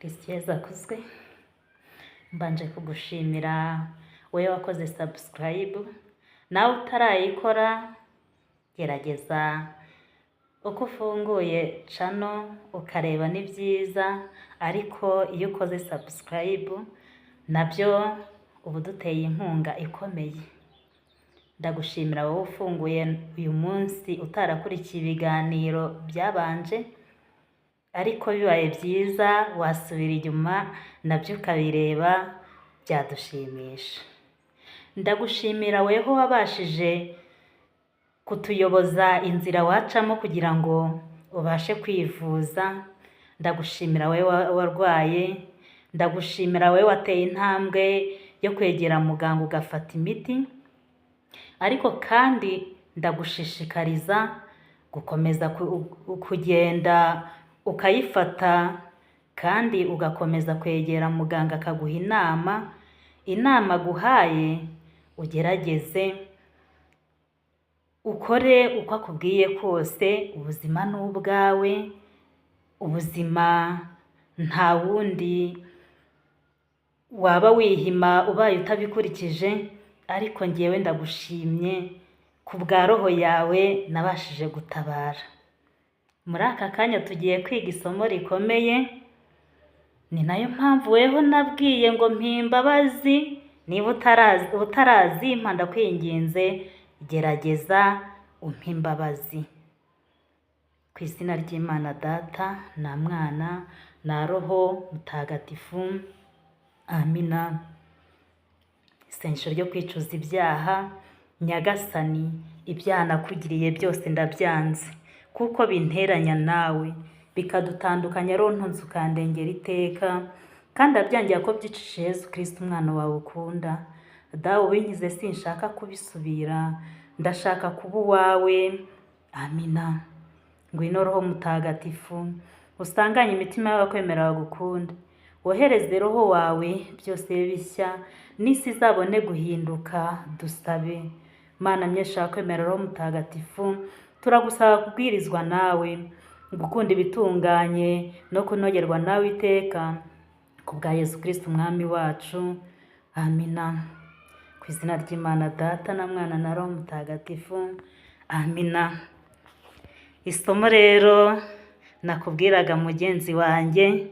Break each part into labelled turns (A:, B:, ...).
A: Kristo akuzwe. Mbanje kugushimira wowe wakoze subscribe, nawe utarayikora gerageza uko ufunguye channel ukareba ni byiza, ariko iyo ukoze subscribe nabyo ubu duteye inkunga ikomeye. Ndagushimira wowe ufunguye uyu munsi utarakurikiye ibiganiro byabanje, ariko bibaye byiza wasubira inyuma nabyo ukabireba, byadushimisha. Ndagushimira weho wabashije kutuyoboza inzira wacamo kugira ngo ubashe kwivuza. Ndagushimira wewe warwaye, ndagushimira wewe wateye intambwe yo kwegera muganga ugafata imiti, ariko kandi ndagushishikariza gukomeza kugenda ukayifata, kandi ugakomeza kwegera muganga akaguha inama aguhaye ugerageze ukore uko akubwiye kose. Ubuzima ni ubwawe, ubuzima nta wundi waba wihima ubaye utabikurikije, ariko ngewe ndagushimye ku bwa roho yawe nabashije gutabara. Muri aka kanya tugiye kwiga isomo rikomeye, ni nayo mpamvu weho nabwiye ngo mpimbabazi. Niba utarazimpa ndakwinginze gerageza umpimbabazi. Ku izina ry'Imana Data na Mwana na Roho Mutagatifu, amina. Isengesho ryo kwicuza ibyaha. Nyagasani, ibyaha nakugiriye byose ndabyanze, kuko binteranya nawe bikadutandukanya, rero ntunze ukandengera iteka, kandi abyangiye ko byicishije Yesu Kristo umwana wawe ukunda. Dawe ubinkize, sinshaka kubisubira, ndashaka kuba uwawe. Amina. Ngwino Roho Mutagatifu, usanganye imitima y'abakwemera bagukunda, wohereze Roho wawe byose bishya, n'isi izabone guhinduka. Dusabe. Mana myinshi kwemera Roho Mutagatifu, turagusaba kubwirizwa nawe, gukunda ibitunganye no kunogerwa nawe iteka, ku bwa Yesu Kristo umwami wacu. Amina. Ku izina ry'Imana Data na Mwana na Roho Mutagatifu. Amina. Isomo rero nakubwiraga mugenzi wanjye,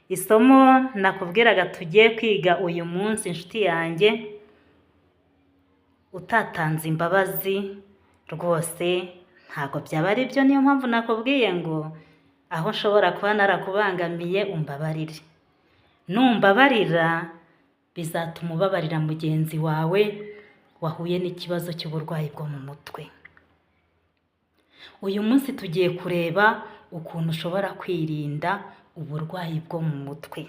A: isomo nakubwiraga tugiye kwiga uyu munsi inshuti yanjye, utatanze imbabazi rwose ntabwo byaba ari byo. Niyo mpamvu nakubwiye ngo aho nshobora kuba narakubangamiye umbabarire. Numbabarira bizatuma ubabarira mugenzi wawe wahuye n'ikibazo cy'uburwayi bwo mu mutwe. Uyu munsi tugiye kureba ukuntu ushobora kwirinda uburwayi bwo mu mutwe.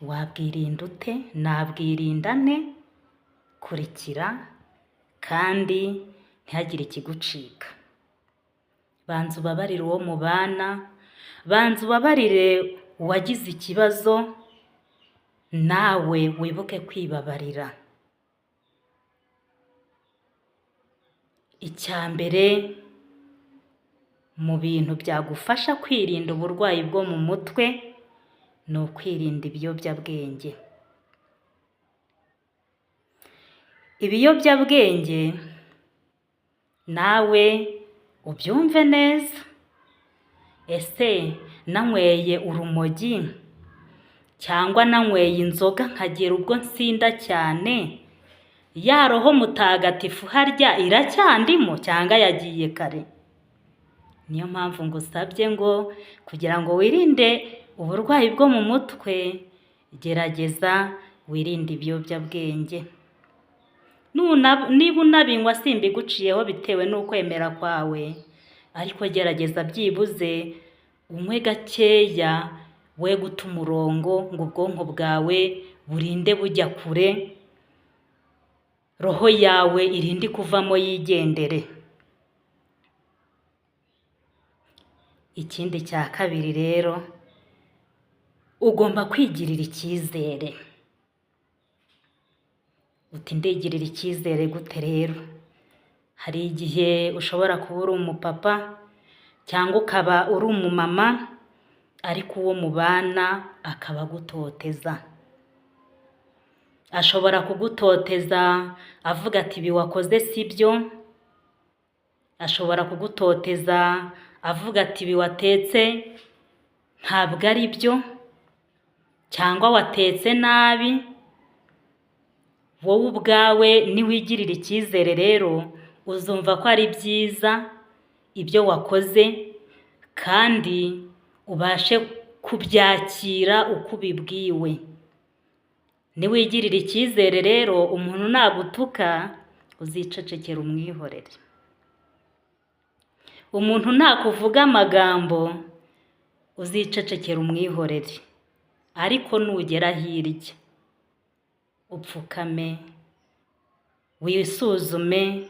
A: Wabwirinda ute? Nabwirinda nte? Kurikira kandi ntihagire ikigucika. Banza ubabarire uwo mubana, banza ubabarire uwagize ikibazo, nawe wibuke kwibabarira. Icya mbere mu bintu byagufasha kwirinda uburwayi bwo mu mutwe ni ukwirinda ibiyobyabwenge. Ibiyobyabwenge nawe ubyumve neza. Ese nanyweye urumogi cyangwa nanyweye inzoga nkagera ubwo nsinda cyane, ya Roho Mutagatifu harya iracyandimo cyangwa yagiye kare? Niyo mpamvu ngusabye ngo kugira ngo wirinde uburwayi bwo mu mutwe, gerageza wirinde ibiyobyabwenge. Niba unabinywa simbiguciyeho bitewe n'ukwemera kwawe, ariko gerageza byibuze unywe gakeya, we guta umurongo ngo ubwonko bwawe burinde bujya kure, roho yawe irinde kuvamo yigendere. Ikindi cya kabiri rero, ugomba kwigirira icyizere. Uti ndigirira icyizere gute rero? Hari igihe ushobora kuba uri umupapa cyangwa ukaba uri umumama, ariko uwo mubana akaba agutoteza. Ashobora kugutoteza avuga ati ibi wakoze si byo. Ashobora kugutoteza avuga ati ibi watetse ntabwo ari byo, cyangwa watetse nabi. Wowe ubwawe niwigirira icyizere rero uzumva ko ari byiza ibyo wakoze, kandi ubashe kubyakira uko ubibwiwe. Niwigirira icyizere rero umuntu nagutuka uzicecekera umwihorere. Umuntu nakuvuga amagambo uzicecekera umwihorere, ariko nugera hirya upfukame, wisuzume,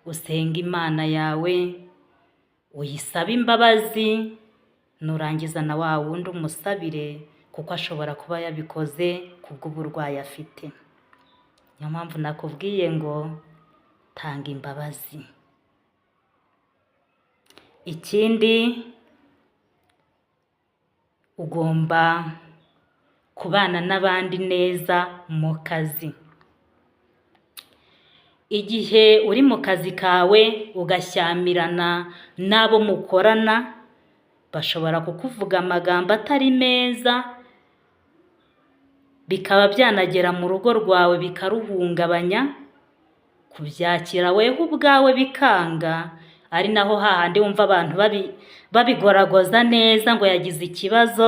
A: usenga Imana yawe, uyisabe imbabazi, nurangiza na wa wundi umusabire, kuko ashobora kuba yabikoze kubw'uburwayi afite. Niyo mpamvu nakubwiye ngo tanga imbabazi. Ikindi, ugomba kubana n'abandi neza mu kazi. Igihe uri mu kazi kawe ugashyamirana n'abo mukorana, bashobora kukuvuga amagambo atari meza, bikaba byanagera mu rugo rwawe bikaruhungabanya. Kubyakira weho ubwawe bikanga, ari naho hahandi wumva abantu babigoragoza neza ngo yagize ikibazo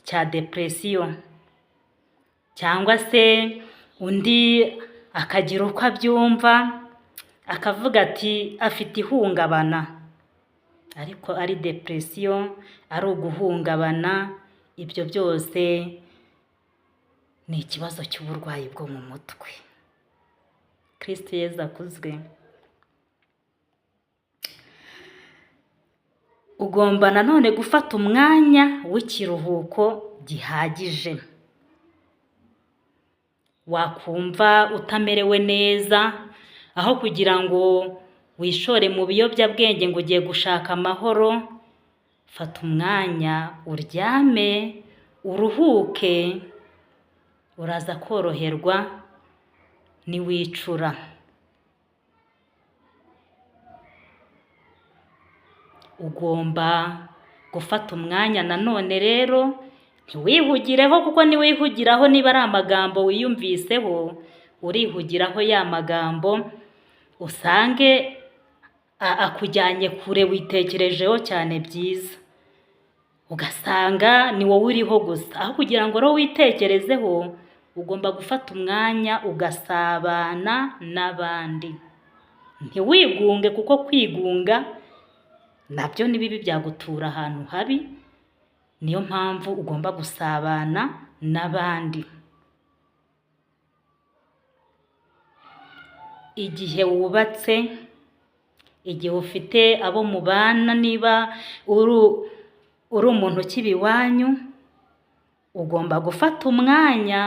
A: cya depression, cyangwa se undi akagira uko abyumva akavuga ati afite ihungabana, ariko ari depression, ari uguhungabana. Ibyo byose ni ikibazo cy'uburwayi bwo mu mutwe. Kristo Yezu akuzwe. Ugomba nanone gufata umwanya w'ikiruhuko gihagije. Wakumva utamerewe neza, aho kugira ngo wishore mu biyobyabwenge ngo ugiye gushaka amahoro, fata umwanya uryame, uruhuke, uraza koroherwa niwicura. Ugomba gufata umwanya nanone rero, ntiwihugireho, kuko niwihugiraho niba ari amagambo wiyumviseho, urihugiraho ya magambo usange akujyanye kure, witekerejeho cyane byiza, ugasanga ni wowe uriho gusa. Aho kugira ngo rero witekerezeho, ugomba gufata umwanya ugasabana n'abandi. Ntiwigunge, kuko kwigunga nabyo ni bibi, byagutura ahantu habi. Niyo mpamvu ugomba gusabana n'abandi. Igihe wubatse, igihe ufite abo mubana, niba uri umuntu ukiba iwanyu, ugomba gufata umwanya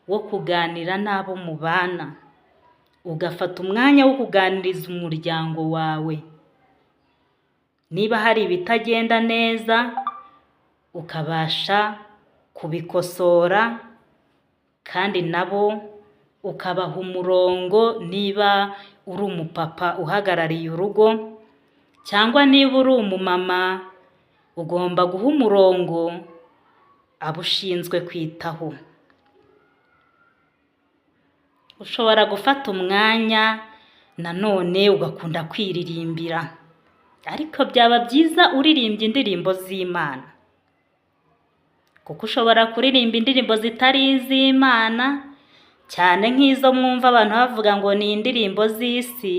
A: wo kuganira n'abo mubana, ugafata umwanya wo kuganiriza umuryango wawe. Niba hari ibitagenda neza, ukabasha kubikosora, kandi nabo ukabaha umurongo. Niba uri umupapa uhagarariye urugo, cyangwa niba uri umumama, ugomba guha umurongo abo ushinzwe kwitaho. Ushobora gufata umwanya nanone ugakunda kwiririmbira, ariko byaba byiza uririmbye indirimbo z'Imana, kuko ushobora kuririmba indirimbo zitari iz'Imana, cyane nk'izo mwumva abantu bavuga ngo ni indirimbo z'isi,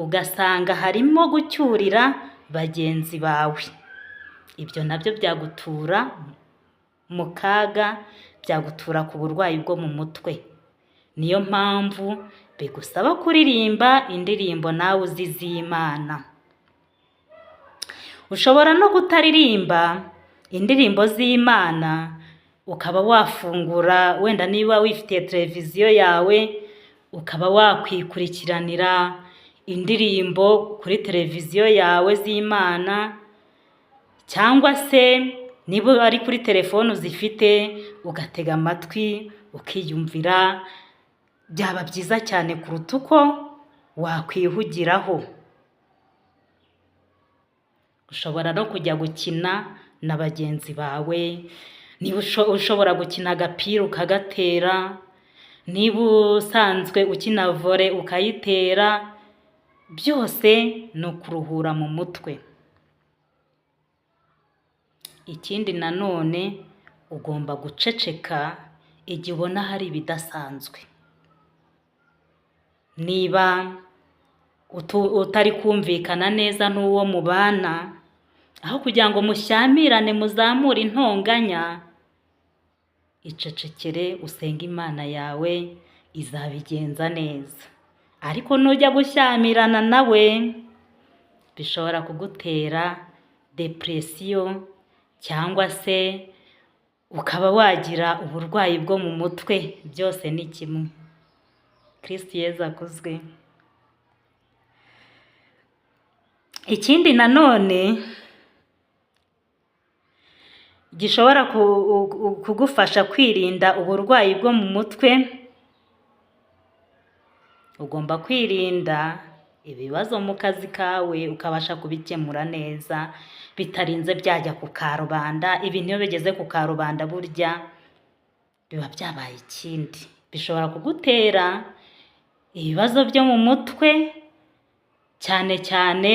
A: ugasanga harimo gucyurira bagenzi bawe. Ibyo nabyo byagutura mu kaga, byagutura ku burwayi bwo mu mutwe. Niyo mpamvu bigusaba kuririmba indirimbo nawe uzi z'Imana. Ushobora no kutaririmba indirimbo z'Imana, ukaba wafungura, wenda niba wifitiye televiziyo yawe, ukaba wakwikurikiranira indirimbo kuri televiziyo yawe z'Imana, cyangwa se niba ari kuri telefone uzifite ugatega amatwi ukiyumvira, byaba byiza cyane kuruta uko wakwihugiraho. Ushobora no kujya gukina na bagenzi bawe, niba ushobora gukina agapira ukagatera, niba usanzwe ukina vore ukayitera, byose ni ukuruhura mu mutwe. Ikindi nanone ugomba guceceka igihe ubona hari ibidasanzwe. Niba utari kumvikana neza n'uwo mubana, aho kugira ngo mushyamirane muzamure intonganya, icecekere usenge Imana yawe izabigenza neza. Ariko nujya gushyamirana nawe bishobora kugutera depression cyangwa se ukaba wagira uburwayi bwo mu mutwe, byose ni kimwe. Kristo Yezu akuzwe. Ikindi nanone gishobora kugufasha kwirinda uburwayi bwo mu mutwe, ugomba kwirinda ibibazo mu kazi kawe ukabasha kubikemura neza bitarinze byajya ku karubanda. Ibintu iyo bigeze ku karubanda burya biba byabaye ikindi, bishobora kugutera ibibazo byo mu mutwe. Cyane cyane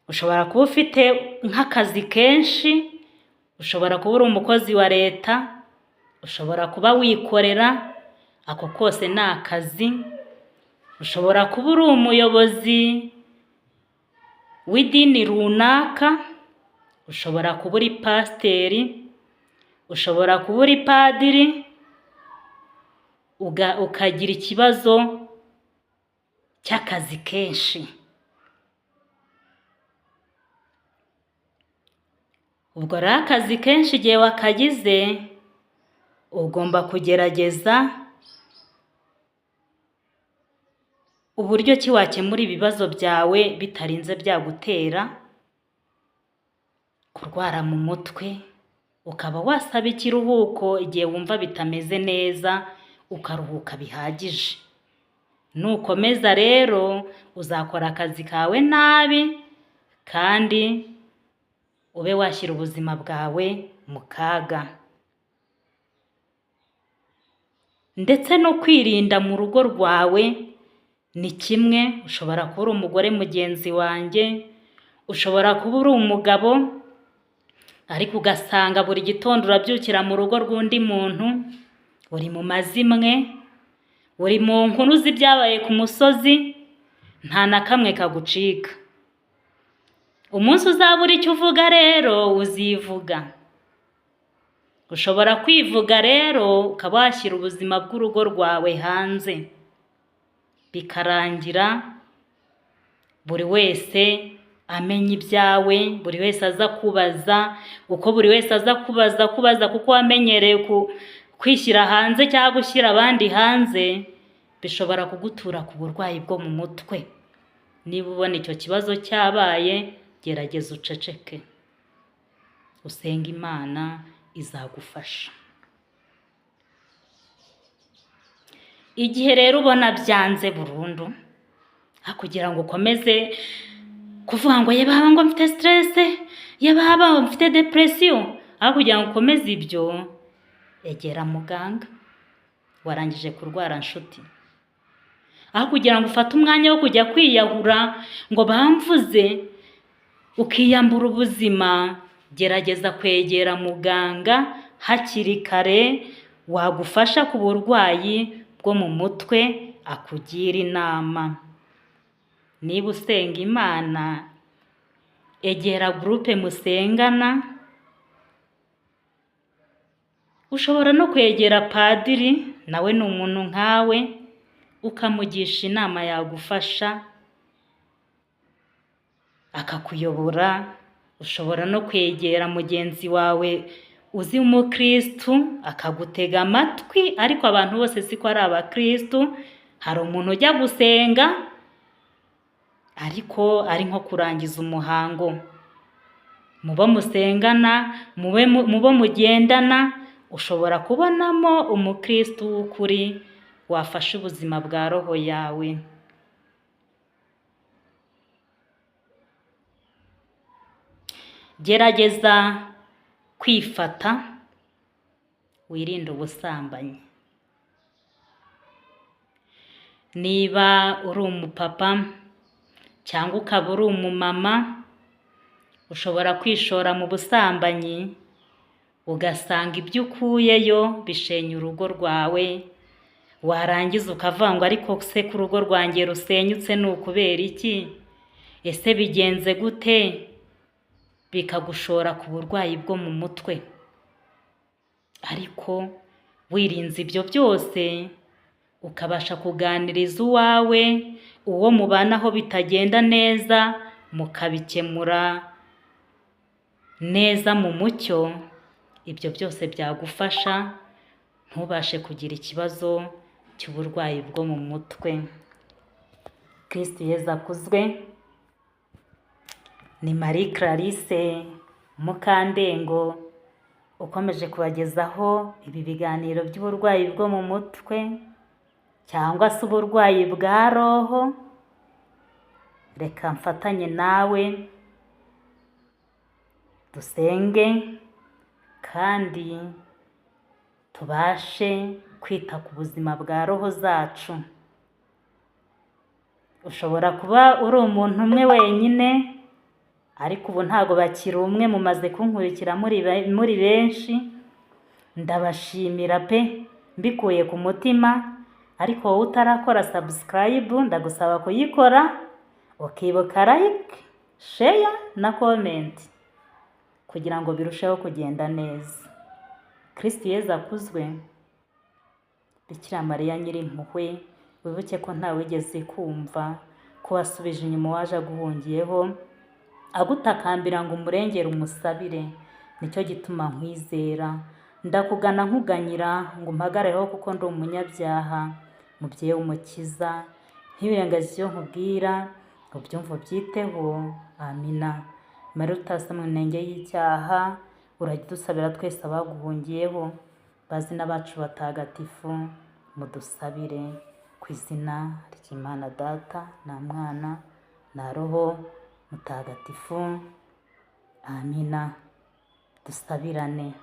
A: ushobora kuba ufite nk'akazi kenshi, ushobora kuba uri umukozi wa leta, ushobora kuba wikorera, ako kose ni akazi. Ushobora kuba uri umuyobozi w'idini runaka, ushobora kuba uri pasiteri, ushobora kuba uri padiri, ukagira ikibazo cy'akazi kenshi. Ubwo rero akazi kenshi igihe wakagize, ugomba kugerageza uburyo ki wakemura ibibazo byawe bitarinze byagutera kurwara mu mutwe. Ukaba wasaba ikiruhuko igihe wumva bitameze neza, ukaruhuka bihagije. Nukomeza rero uzakora akazi kawe nabi kandi ube washyira ubuzima bwawe mu kaga. Ndetse no kwirinda mu rugo rwawe ni kimwe. Ushobora kuba uri umugore mugenzi wanjye, ushobora kuba uri umugabo, ariko ugasanga buri gitondo urabyukira mu rugo rw'undi muntu, uri mu mazimwe, uri mu nkuru z'ibyabaye ku musozi, nta na kamwe kagucika. Umunsi uzabura icyo uvuga rero uzivuga. Ushobora kwivuga rero ukaba washyira ubuzima bw'urugo rwawe hanze, bikarangira buri wese amenya ibyawe, buri wese aza kubaza. Uko buri wese aza kubaza kuko wamenyereye kwishyira hanze cyangwa gushyira abandi hanze, bishobora kugutura ku burwayi bwo mu mutwe. Niba ubona icyo kibazo cyabaye, gerageza uceceke, usenge Imana izagufasha. Igihe rero ubona byanze burundu, kugira ngo ukomeze kuvuga ngo yebaba ngo mfite stress, yebaba mfite depression, kugira ngo ukomeze ibyo, egera muganga warangije kurwara nshuti. Kugira ngo ufate umwanya wo kujya kwiyahura ngo bamvuze ukiyambura ubuzima, gerageza kwegera muganga hakiri kare, wagufasha ku burwayi bwo mu mutwe, akugira inama. Niba usenga Imana, egera groupe musengana. Ushobora no kwegera padiri, nawe ni umuntu nkawe, ukamugisha inama yagufasha akakuyobora. Ushobora no kwegera mugenzi wawe uzi umukristu akagutega amatwi, ariko abantu bose siko ari abakristu. Hari umuntu ujya gusenga ariko ari nko kurangiza umuhango mu bo musengana, mu bo mugendana, ushobora kubonamo umukristo w'ukuri wafasha ubuzima bwa roho yawe. Gerageza kwifata, wirinde ubusambanyi. Niba uri umupapa cyangwa ukaba uri umumama, ushobora kwishora mu busambanyi, ugasanga ibyo ukuyeyo bishenya urugo rwawe, warangiza ukavuga ngo ariko se ko urugo rwanjye rusenyutse ni ukubera iki? Ese bigenze gute? Bikagushora ku burwayi bwo mu mutwe. Ariko wirinze ibyo byose, ukabasha kuganiriza uwawe, uwo mubanaho bitagenda neza, mukabikemura neza mu mucyo, ibyo byose byagufasha ntubashe kugira ikibazo cy'uburwayi bwo mu mutwe. Kristo Yezu akuzwe. Ni Marie Clarisse Mukandengo ukomeje kubagezaho ibi biganiro by'uburwayi bwo mu mutwe cyangwa se uburwayi bwa roho. Reka mfatanye nawe dusenge kandi tubashe kwita ku buzima bwa roho zacu. Ushobora kuba uri umuntu umwe wenyine, ariko ubu ntago bakiri umwe, mumaze kunkurikira muri benshi. Ndabashimira pe, mbikuye ku mutima. Ariko wowe utarakora subscribe, ndagusaba kuyikora, ukibuka like, share na comment kugira ngo birusheho kugenda neza. Kristo Yezu akuzwe. Bikira Mariya Nyirimpuhwe, wibuke ko ntawe wigeze kumva ko wasubije inyuma waje aguhungiyeho, agutakambira ngo umurengere umusabire. Nicyo gituma nkwizera, ndakugana nkuganyira ngo mpagareho kuko ndi umunyabyaha. Mubyeyi w'umukiza, ntiwirengagize icyo nkubwira, ubyumve ubyiteho. Amina. Mariya utasa mu ntenge y'icyaha, urajya udusabira twese abaguhungiyeho. Bazina bacu batagatifu, mudusabire. Ku izina ry'Imana Data na Mwana na Roho Mutagatifu. Amina. Dusabirane.